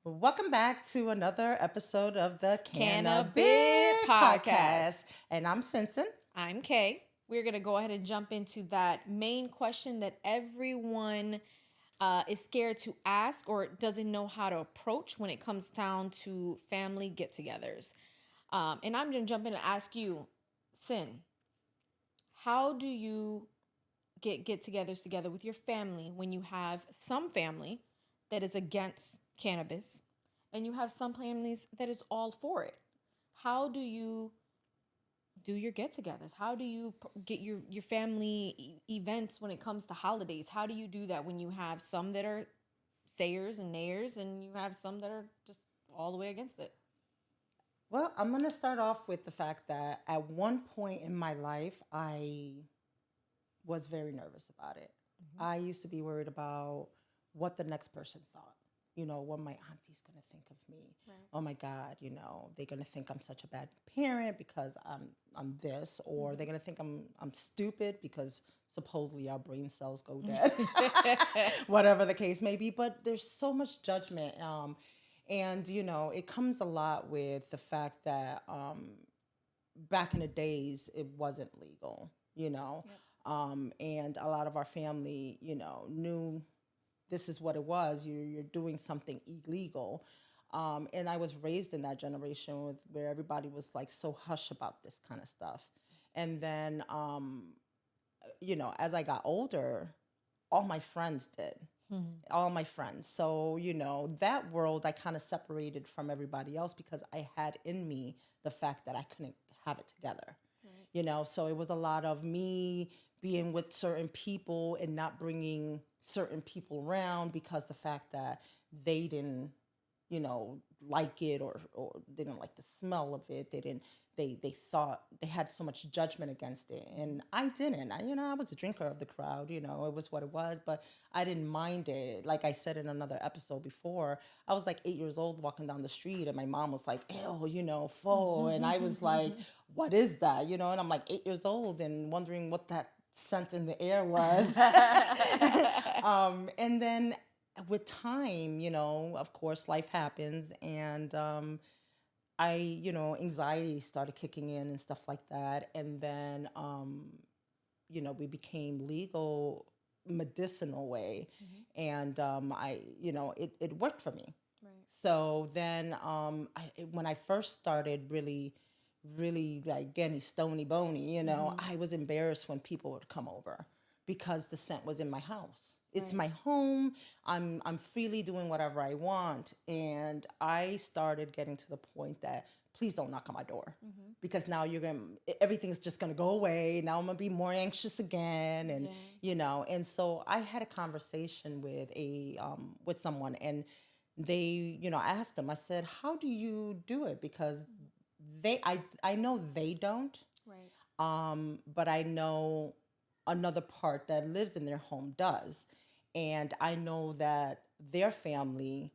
Welcome back to another episode of the Cannabis Cannabihhhh Podcast. Podcast. And I'm Simpson. I'm Kay. We're going to go ahead and jump into that main question that everyone is scared to ask or doesn't know how to approach when it comes down to family get togethers. And I'm going to jump in and ask you, Sin, how do you get togethers together with your family when you have some family that is against cannabis and you have some families that is all for it? How do you do your get-togethers? How do you get your family events when it comes to holidays? How do you do that when you have some that are sayers and nayers and you have some that are just all the way against it? Well, I'm going to start off with the fact that at one point in my life, I was very nervous about it. Mm-hmm. I used to be worried about what the next person thought. What my auntie's going to think of me. Right. Oh my God, they're going to think I'm such a bad parent because I'm this, or they're going to think I'm stupid because supposedly our brain cells go dead. Whatever the case may be, but there's so much judgment. And it comes a lot with the fact that back in the days it wasn't legal, Yep. and a lot of our family, knew this is what it was. You're doing something illegal. And I was raised in that generation where everybody was like so hush about this kind of stuff. And then, as I got older, all my friends did. Mm-hmm. All my friends. So, that world I kind of separated from everybody else because I had in me the fact that I couldn't have it together. Right. So it was a lot of me being with certain people and not bringing certain people around because the fact that they didn't like it, or they didn't like the smell of it. They thought they had so much judgment against it, and I didn't. I was a drinker of the crowd. It was what it was, but I didn't mind it. Like I said in another episode before, I was like 8 years old walking down the street, and my mom was like, ew, full. And I was like, what is that? And I'm like 8 years old and wondering what that scent in the air was. And then with time, of course, life happens, and anxiety started kicking in and stuff like that. And then, we became legal medicinal way. Mm-hmm. And it worked for me. Right. So then, when I first started really like getting stony bony, Mm-hmm. I was embarrassed when people would come over because the scent was in my house. It's Right. my home. I'm freely doing whatever I want. And I started getting to the point that please don't knock on my door Mm-hmm. because now everything's just gonna go away. Now I'm gonna be more anxious again. And Yeah. and so I had a conversation with someone, and they, I asked them, I said, how do you do it? Because I know they don't, Right. but I know another part that lives in their home does. And I know that their family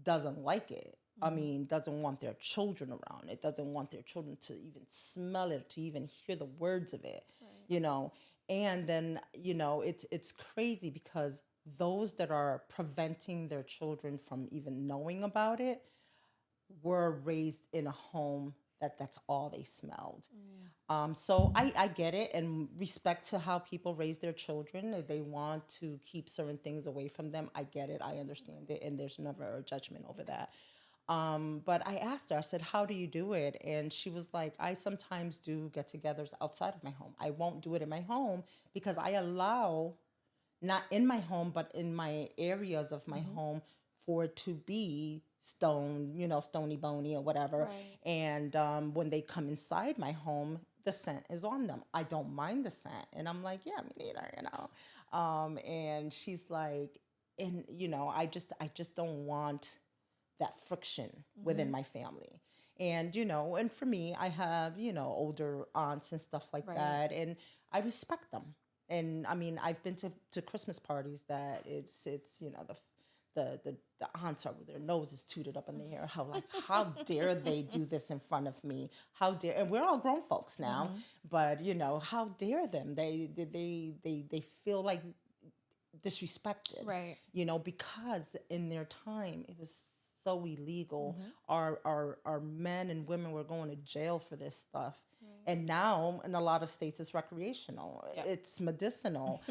doesn't like it. I Mm-hmm. mean, doesn't want their children around it, doesn't want their children to even smell it, to even hear the words of it, Right. you know. And then, it's crazy because those that are preventing their children from even knowing about it were raised in a home that's all they smelled. Mm. So I get it, and respect to how people raise their children. If they want to keep certain things away from them, I get it. I understand it. And there's never a judgment over that. But I asked her, I said, how do you do it? And she was like, I sometimes do get togethers outside of my home. I won't do it in my home because I allow, not in my home, but in my areas of my Mm-hmm. home, for it to be stony bony or whatever. Right. And when they come inside my home, the scent is on them. I don't mind the scent. And I'm like, yeah, me neither. And she's like, and I just don't want that friction Mm-hmm. within my family. And and for me, I have older aunts and stuff like Right. that, and I respect them. And I mean, I've been to Christmas parties that it's the aunts are with their noses tooted up in the air. How dare they do this in front of me? How dare, and we're all grown folks now, Mm-hmm. but how dare them? They feel like disrespected, Right. because in their time it was so illegal. Mm-hmm. Our men and women were going to jail for this stuff. Right. And now in a lot of states it's recreational. Yep. It's medicinal.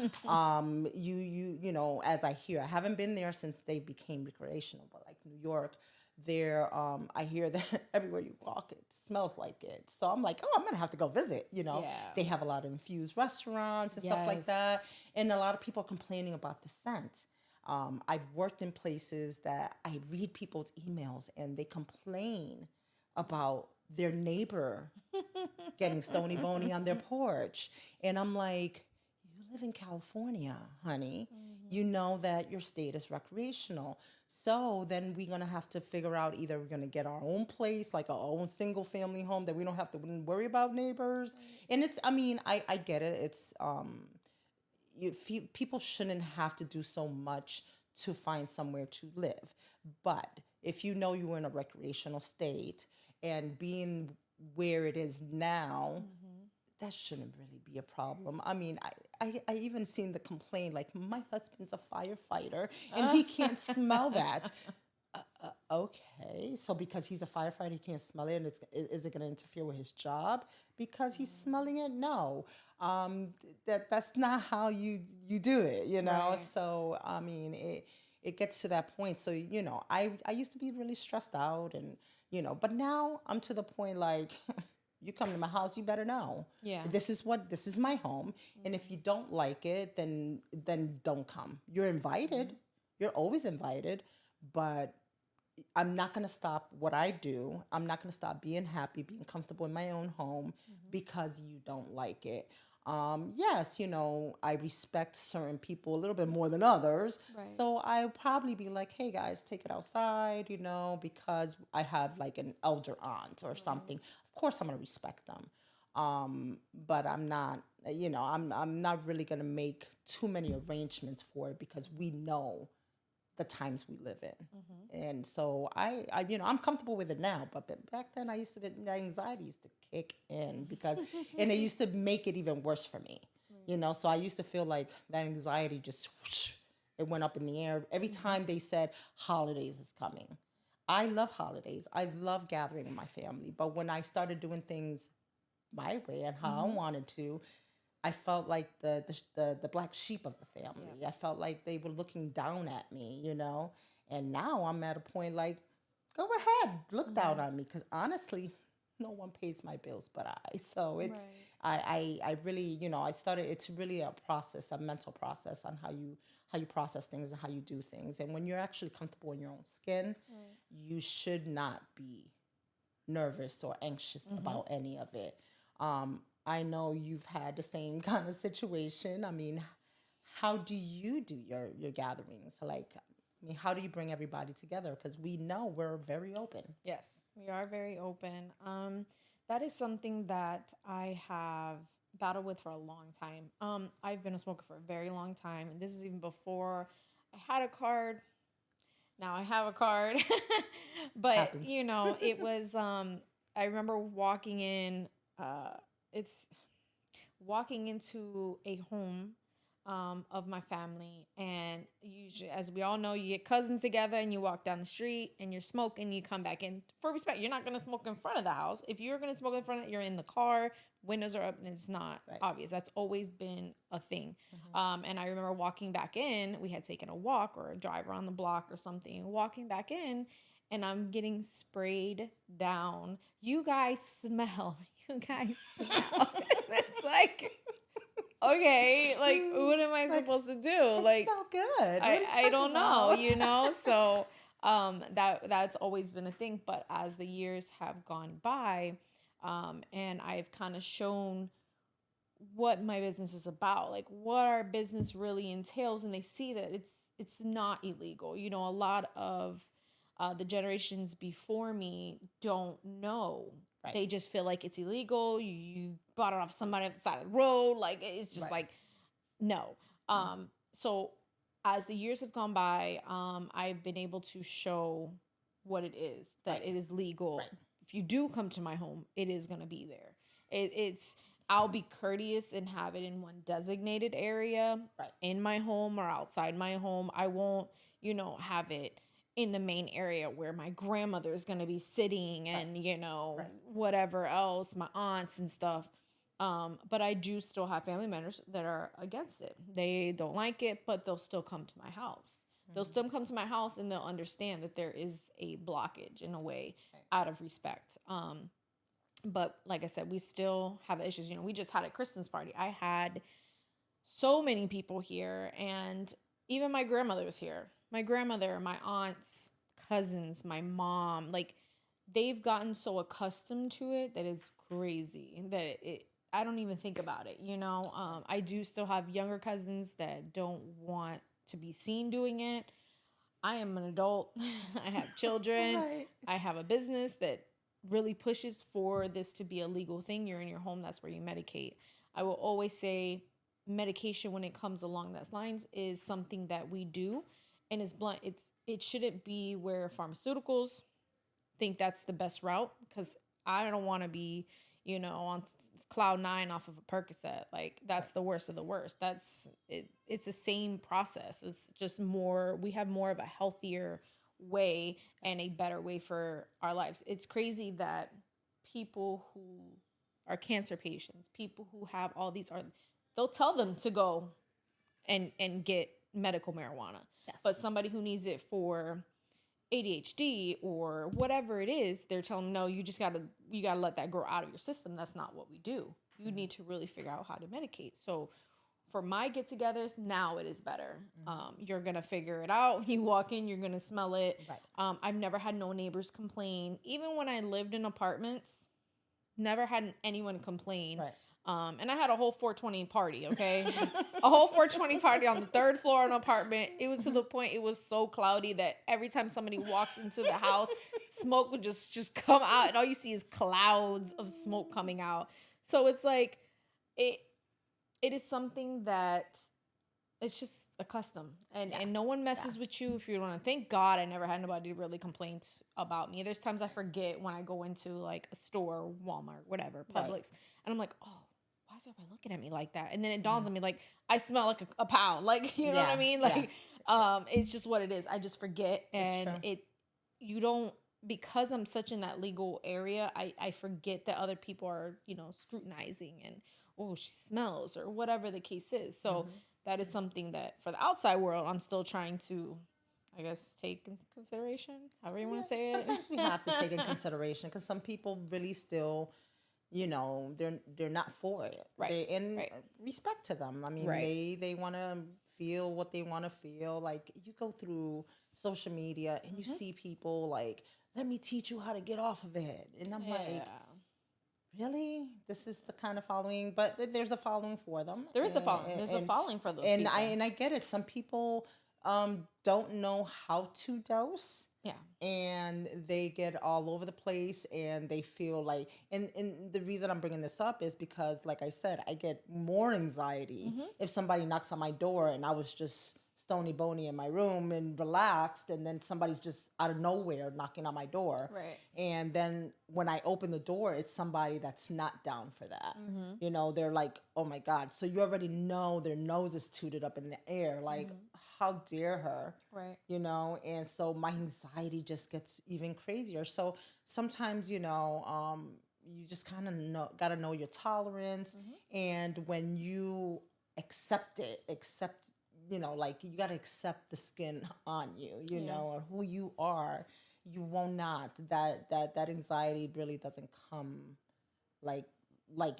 As I hear, I haven't been there since they became recreational, but like New York, there I hear that everywhere you walk it smells like it. So I'm like, oh, I'm gonna have to go visit. Yeah. They have a lot of infused restaurants and stuff like that, Yes. and a lot of people are complaining about the scent. I've worked in places that I read people's emails and they complain about their neighbor getting stony bony on their porch. And I'm like, you live in California, honey. You Mm-hmm. know that your state is recreational. So then we're going to have to figure out either we're going to get our own place, like our own single family home that we don't have to worry about neighbors. And it's, I mean, I get it. It's, people shouldn't have to do so much to find somewhere to live. But if you know you're in a recreational state and being where it is now, Mm-hmm. that shouldn't really be a problem. I mean, I even seen the complaint like, my husband's a firefighter and he can't smell that. Okay, so because he's a firefighter, he can't smell it, and is it going to interfere with his job because he's smelling it? No, that's not how you do it, Right. So I mean, it gets to that point. So I used to be really stressed out, and but now I'm to the point like, you come to my house, you better know Yeah. this is my home, and if you don't like it, then don't come. You're invited. You're always invited, but I'm not going to stop what I do. I'm not going to stop being happy, being comfortable in my own home Mm-hmm. because you don't like it. Yes, I respect certain people a little bit more than others. Right. So I'll probably be like, hey guys, take it outside, because I have like an elder aunt or Right. something. Of course, I'm going to respect them. But I'm not, I'm not really going to make too many arrangements for it because we know the times we live Mm-hmm. in. And so I'm comfortable with it now, but back then I used to the anxiety used to kick in because, and it used to make it even worse for me, so I used to feel like that anxiety just, whoosh, it went up in the air every Mm-hmm. time they said holidays is coming. I love holidays. I love gathering with my family, but when I started doing things my way and how I Mm-hmm. wanted to, I felt like the black sheep of the Yep. family. I felt like they were looking down at me. And now I'm at a point like, go ahead, look down Mm-hmm. on me, because honestly, no one pays my bills but I. So it's Right. I really, I started. It's really a process, a mental process on how you process things and how you do things. And when you're actually comfortable in your own skin, Right. you should not be nervous or anxious Mm-hmm. about any of it. I know you've had the same kind of situation. I mean, how do you do your gatherings? Like, I mean, how do you bring everybody together? Because we know we're very open. Yes, we are very open. That is something that I have battled with for a long time. I've been a smoker for a very long time, and this is even before I had a card. Now I have a card, but Happens. it was. I remember walking in. It's walking into a home of my family, and usually, as we all know, you get cousins together and you walk down the street and you're smoking, you come back in for respect. You're not going to smoke in front of the house. If you're going to smoke in front of it, you're in the car, windows are up, and it's not Right. obvious. That's always been a thing. Mhm. And I remember walking back in, we had taken a walk or a drive around the block or something, walking back in, and I'm getting sprayed down. You guys smell. You guys smell. It's like, okay, like what am I Like, supposed to do? I Like smell good. What are I you I talking don't know, about? So that's always been a thing, but as the years have gone by, and I've kind of shown what my business is about, like what our business really entails, and they see that it's not illegal. A lot of the generations before me don't know. Right. They just feel like it's illegal. You bought it off somebody at the side of the road. Like it's just Right. like no. So as the years have gone by, I've been able to show what it is, that Right. it is legal. Right. If you do come to my home, it is gonna be there. It's I'll be courteous and have it in one designated area Right. in my home or outside my home. I won't, have it in the main area where my grandmother is going to be sitting Right. and, Right. whatever else, my aunts and stuff. But I do still have family members that are against it. They don't like it, but they'll still come to my house. They'll Mm-hmm. still come to my house and they'll understand that there is a blockage in a way Right. out of respect. But like I said, we still have the issues. We just had a Christmas party. I had so many people here, and even my grandmother was here. My grandmother, my aunts, cousins, my mom, like they've gotten so accustomed to it that it's crazy that I don't even think about it. I do still have younger cousins that don't want to be seen doing it. I am an adult. I have children. Right. I have a business that really pushes for this to be a legal thing. You're in your home, that's where you medicate. I will always say medication when it comes along those lines is something that we do, and it's blunt. It shouldn't be where pharmaceuticals think that's the best route, because I don't want to be, on cloud nine off of a Percocet. Like that's Right. the worst of the worst. That's it. It's the same process. It's just more. We have more of a healthier way and a Yes. better way for our lives. It's crazy that people who are cancer patients, people who have all these are, they'll tell them to go and get medical marijuana, Yes. but somebody who needs it for ADHD or whatever it is, they're telling them, no, you gotta let that grow out of your system. That's not what we do. You Mm-hmm. need to really figure out how to medicate. So for my get-togethers, now it is better. Mm-hmm. You're gonna figure it out. You walk in, you're gonna smell it. Right. I've never had no neighbors complain. Even when I lived in apartments, never had anyone complain. Right. And I had a whole 420 party, okay? A whole 420 party on the third floor of an apartment. It was to the point it was so cloudy that every time somebody walked into the house, smoke would just come out, and all you see is clouds of smoke coming out. So it's like it it is something that it's just a custom, and Yeah. and no one Yeah. messes with you if you want to. Thank God I never had nobody really complain about me. There's times I forget when I go into like a store, Walmart, whatever, Right. Publix, and I'm like, oh, why is everybody looking at me like that? And then it Mm-hmm. dawns on me like I smell like a pound, like you know what I Yeah. mean? Yeah. Like, it's just what it is. I just forget, It's and true. you don't, because I'm such in that legal area. I forget that other people are scrutinizing and, oh, she smells, or whatever the case is. So Mm-hmm. that is something that for the outside world I'm still trying to, I guess, take into consideration, however you want Yeah. to say it. Sometimes we have to take in consideration because some people really still, they're not for it. Right, They and right, respect to them. I mean, right. they want to feel what they want to feel. Like you go through social media and you Hmm. see people like, let me teach you how to get off of it, and I'm like, Yeah, really? This is the kind of following, but there's a following for them, there is a following. There's a following for those and people. I get it. Some people don't know how to dose, Yeah. and they get all over the place, and they feel like, and the reason I'm bringing this up is because, like I said, I get more anxiety Hmm. if somebody knocks on my door and I was just stony bony in my room and relaxed, and then somebody's just out of nowhere knocking on my door, Right. and then when I open the door, it's somebody that's not down for that. Hmm. They're like, oh my God. So you already know their nose is tooted up in the air. Like, Hmm. how dare her? Right. And so my anxiety just gets even crazier. So sometimes, you just kind of gotta know your tolerance. Hmm. And when you accept, like you gotta accept the skin on you, Yeah. or who you are. You will not, that anxiety really doesn't come like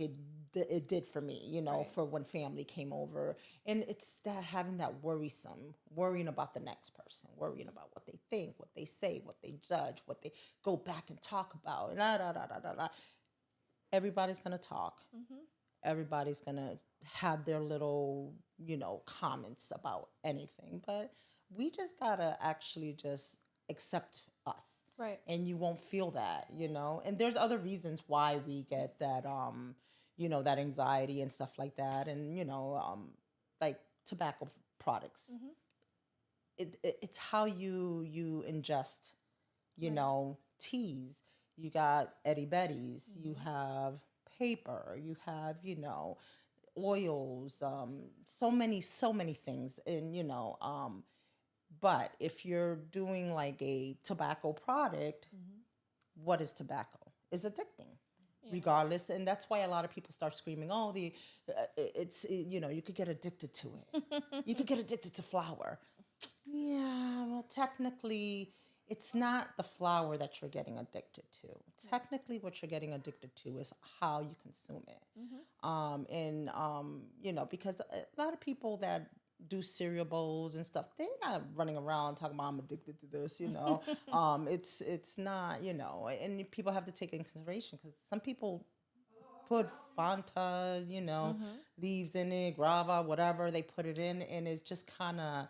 it did for me, Right. for when family came over. And it's that having that worrying about the next person, worrying about what they think, what they say, what they judge, what they go back and talk about, and everybody's gonna talk. Hmm. Everybody's gonna have their little, comments about anything. But we just gotta actually just accept us, Right. and you won't feel that, and there's other reasons why we get that, that anxiety and stuff like that. And like tobacco products, Hmm. it's how you ingest, Right. teas. You got Eddie Betty's, you Hmm. have paper, you have, oils, so many things. And But if you're doing like a tobacco product, what is tobacco? It's addicting. Yeah. Regardless, and that's why a lot of people start screaming, "Oh, you could get addicted to it. You could get addicted to flour." Yeah, well, technically, it's not the flour that you're getting addicted to. Technically, what you're getting addicted to is how you consume it. Because a lot of people that do cereal bowls and stuff, they're not running around talking about I'm addicted to this. It's not, and people have to take in consideration because some people put Fanta, leaves in it, grava, whatever they put it in, and it's just kind of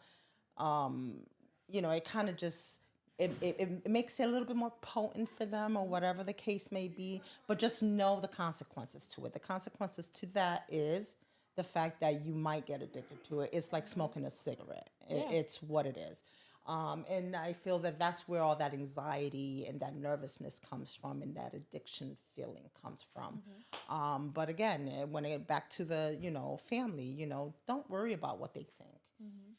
um, it kind of just it makes it a little bit more potent for them or whatever the case may be. But just know the consequences to it. The consequences to that is the fact that you might get addicted to it. It's like smoking a cigarette. Yeah. It's what it is. And I feel that that's where all that anxiety and that nervousness comes from, and that addiction feeling comes from. But again, when I get back to the family, don't worry about what they think.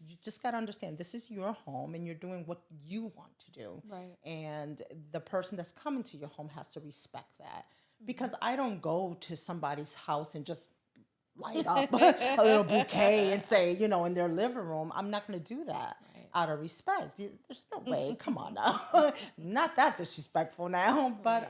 You just got to understand this is your home and you're doing what you want to do. Right. And the person that's coming to your home has to respect that. Because I don't go to somebody's house and just light up a little bouquet and say, in their living room. I'm not going to do that out of respect. There's no way. Come on now. Not that disrespectful now. But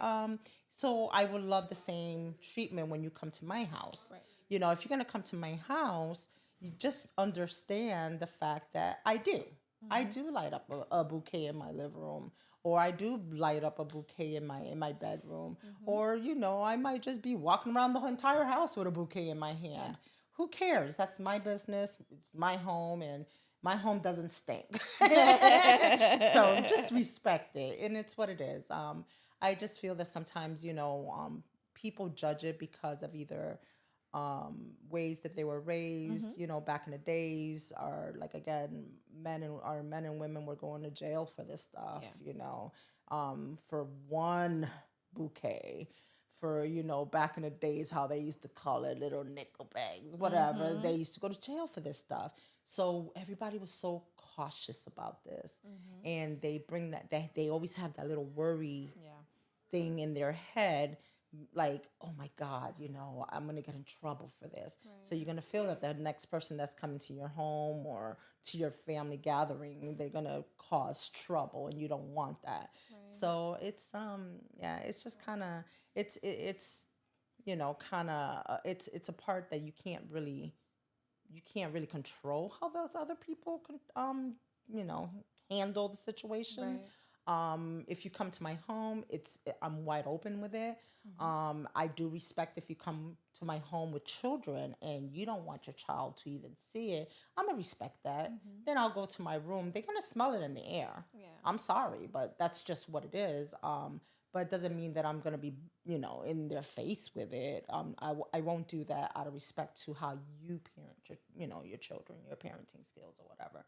so I would love the same treatment when you come to my house. Right. If you're going to come to my house, you just understand the fact that I do. I do light up a bouquet in my living room, or I do light up a bouquet in my bedroom, or I might just be walking around the entire house with a bouquet in my hand. Yeah. Who cares? That's my business. It's my home, and my home doesn't stink. So just respect it, and it's what it is. I just feel that sometimes people judge it because of either ways that they were raised, back in the days, are like, again, men and women were going to jail for this stuff, for one bouquet, for, back in the days, how they used to call it little nickel bags, whatever, they used to go to jail for this stuff. So everybody was so cautious about this, and they bring they always have that little worry thing in their head, like, oh my God, I'm going to get in trouble for this. Right. So you're going to feel that the next person that's coming to your home or to your family gathering, they're going to cause trouble, and you don't want that. Right. So it's, it's just kind of, it's it's a part that you can't really control how those other people can, handle the situation. Right. If you come to my home, I'm wide open with it. I do respect if you come to my home with children and you don't want your child to even see it. I'm gonna respect that. Then I'll go to my room. They're gonna smell it in the air. Yeah. I'm sorry, but that's just what it is. But it doesn't mean that I'm gonna be, in their face with it. I won't do that out of respect to how you parent your children, your parenting skills or whatever.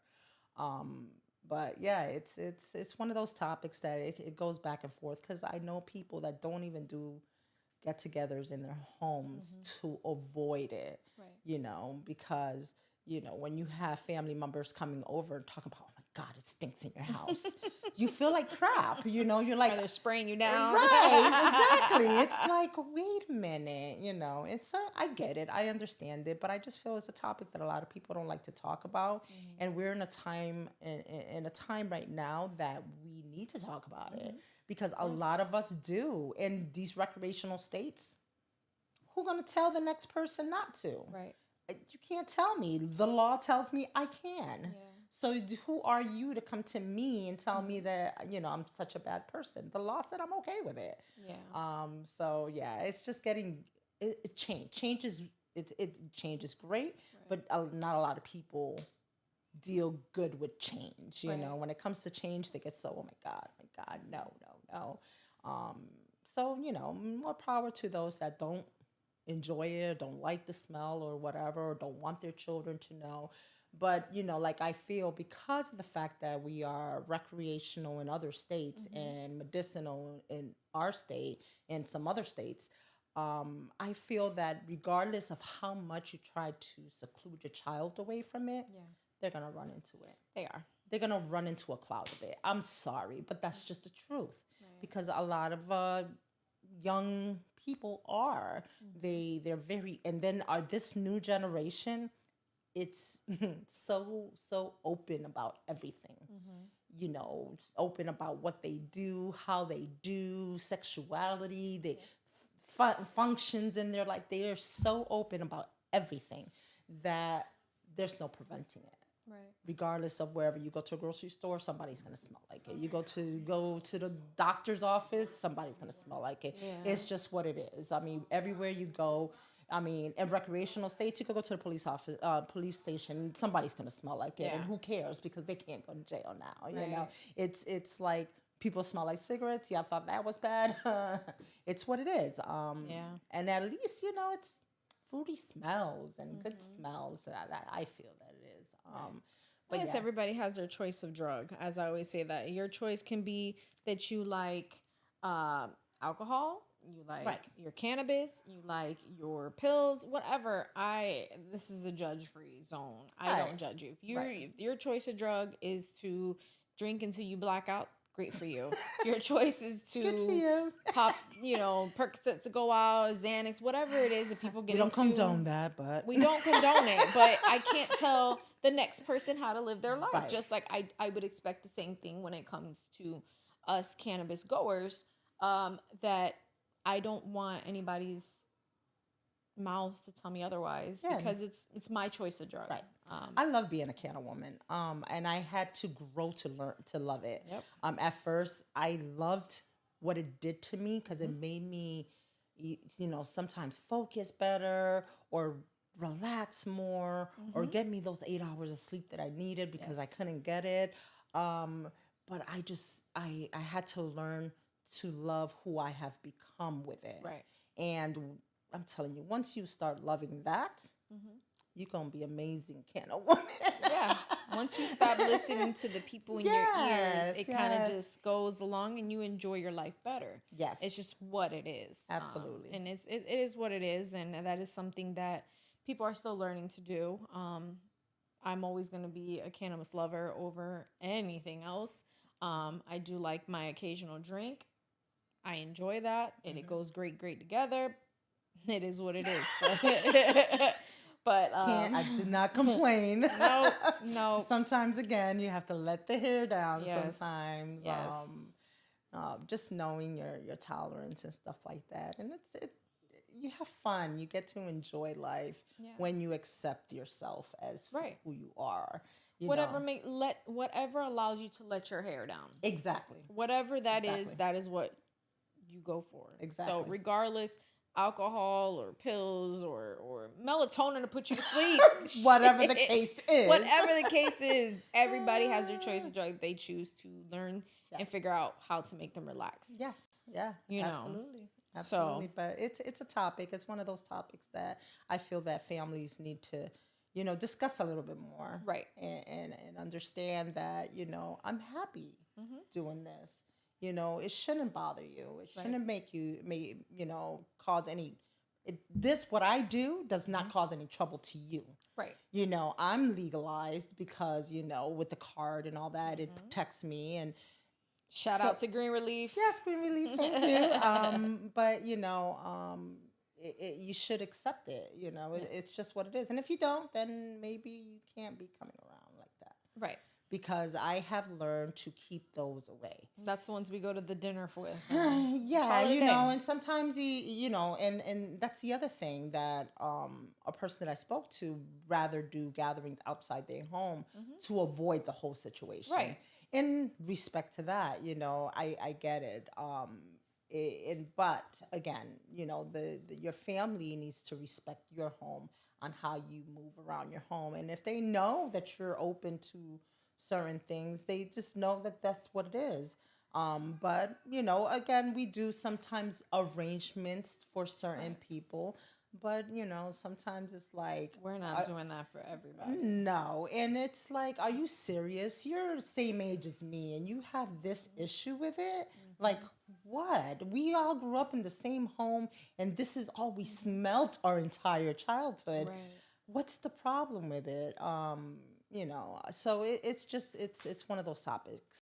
But yeah, it's one of those topics that it goes back and forth, because I know people that don't even do get-togethers in their homes to avoid it. Right. Because when you have family members coming over and talking about, oh my God, it stinks in your house, you feel like crap. You're like, or they're spraying you down. Right, exactly. It's like, wait a minute. I get it, I understand it, but I just feel it's a topic that a lot of people don't like to talk about, and we're in a time right now that we need to talk about it, because a lot of us do in these recreational states. Who's gonna tell the next person not to? Right. You can't tell me. The law tells me I can. Yeah. So who are you to come to me and tell me that I'm such a bad person? The law said I'm okay with it. Yeah. So yeah, it's just getting it change. Change is great, right. But not a lot of people deal good with change. Right. When it comes to change, they get so, oh my God, no. So more power to those that don't enjoy it, don't like the smell or whatever, or don't want their children to know. But like, I feel because of the fact that we are recreational in other states and medicinal in our state and some other states, I feel that regardless of how much you try to seclude your child away from it, they're gonna run into it. They are. they're gonna run into a cloud of it. I'm sorry, but that's just the truth. Right. Because a lot of young people are they're very, and then are this new generation, it's so open about everything. You know, it's open about what they do, how they do, sexuality, they functions in their life. They are so open about everything that there's no preventing it. Right. Regardless of wherever you go to a grocery store, somebody's gonna smell like it. You go to the doctor's office, somebody's gonna smell like it. Yeah. It's just what it is. I mean, everywhere you go, I mean, in recreational states, you could go to the police office, police station. Somebody's gonna smell like it, Yeah. and who cares because they can't go to jail now. You know, Right. it's like people smell like cigarettes. Yeah, I thought that was bad. It's what it is. Yeah. And at least it's fruity smells and good smells. That I feel that it is. But Yes, yeah. everybody has their choice of drug. As I always say, that your choice can be that you like alcohol, you like Right. your cannabis, you like your pills, whatever. This is a judge free zone. I Right. don't judge you. Right. If your choice of drug is to drink until you black out, great for you. Your choice is Good for to you. pop, Percocets to go out, Xanax, whatever it is that people get We don't into. condone that, but We don't condone it, but I can't tell the next person how to live their life. Right. Just like I would expect the same thing when it comes to us cannabis goers, that I don't want anybody's mouth to tell me otherwise, Yeah. because it's my choice of drug. Right. I love being a canna woman. And I had to grow to learn to love it. Yep. At first, I loved what it did to me because it made me, sometimes focus better or relax more or get me those 8 hours of sleep that I needed because I Yes. couldn't get it. But I had to learn to love who I have become with it. Right. And I'm telling you, once you start loving that, you're gonna be amazing canna woman. Yeah. Once you stop listening to the people in your ears, Yes, it kind of yes. just goes along and you enjoy your life better. Yes. It's just what it is. Absolutely. And it is what it is. And that is something that people are still learning to do. I'm always going to be a cannabis lover over anything else. I do like my occasional drink. I enjoy that. And it goes great together. It is what it is. But I do not complain. no. Sometimes again, you have to let the hair down. Yes. Sometimes, Yes. just knowing your tolerance and stuff like that, and you have fun. You get to enjoy life Yeah. when you accept yourself as Right. who you are. Whatever allows you to let your hair down. Exactly. Whatever that is, Exactly. that is what you go for. So Exactly. regardless, alcohol or pills or melatonin to put you to sleep, Whatever the shit. case is. Whatever the case is, everybody has their choice of drug they choose to learn and Yes. figure out how to make them relax. Yes. Yeah. You know. Absolutely. Absolutely. But it's a topic. It's one of those topics that I feel that families need to, discuss a little bit more. Right. And understand that, I'm happy doing this. It shouldn't bother you. It shouldn't make you cause any what I do does not cause any trouble to you. Right. I'm legalized because, with the card and all that, it protects me. And Shout out to Green Relief. yes, Green Relief, thank you. But you should accept it. It's just what it is. And if you don't, then maybe you can't be coming around like that. Right. Because I have learned to keep those away. That's the ones we go to the dinner with. Yeah, Call it a day. and sometimes and that's the other thing that a person that I spoke to rather do gatherings outside their home to avoid the whole situation. Right. In respect to that, I get it. But again, your family needs to respect your home on how you move around your home, and if they know that you're open to certain things, they just know that that's what it is. But again, we do sometimes arrangements for certain people, but sometimes it's like We're not doing that for everybody. no, and it's like, are you serious? You're the same age as me, and you have this issue with it? Like, what? We all grew up in the same home, and this is all we smelt our entire childhood. Right. What's the problem with it? So it's just it's one of those topics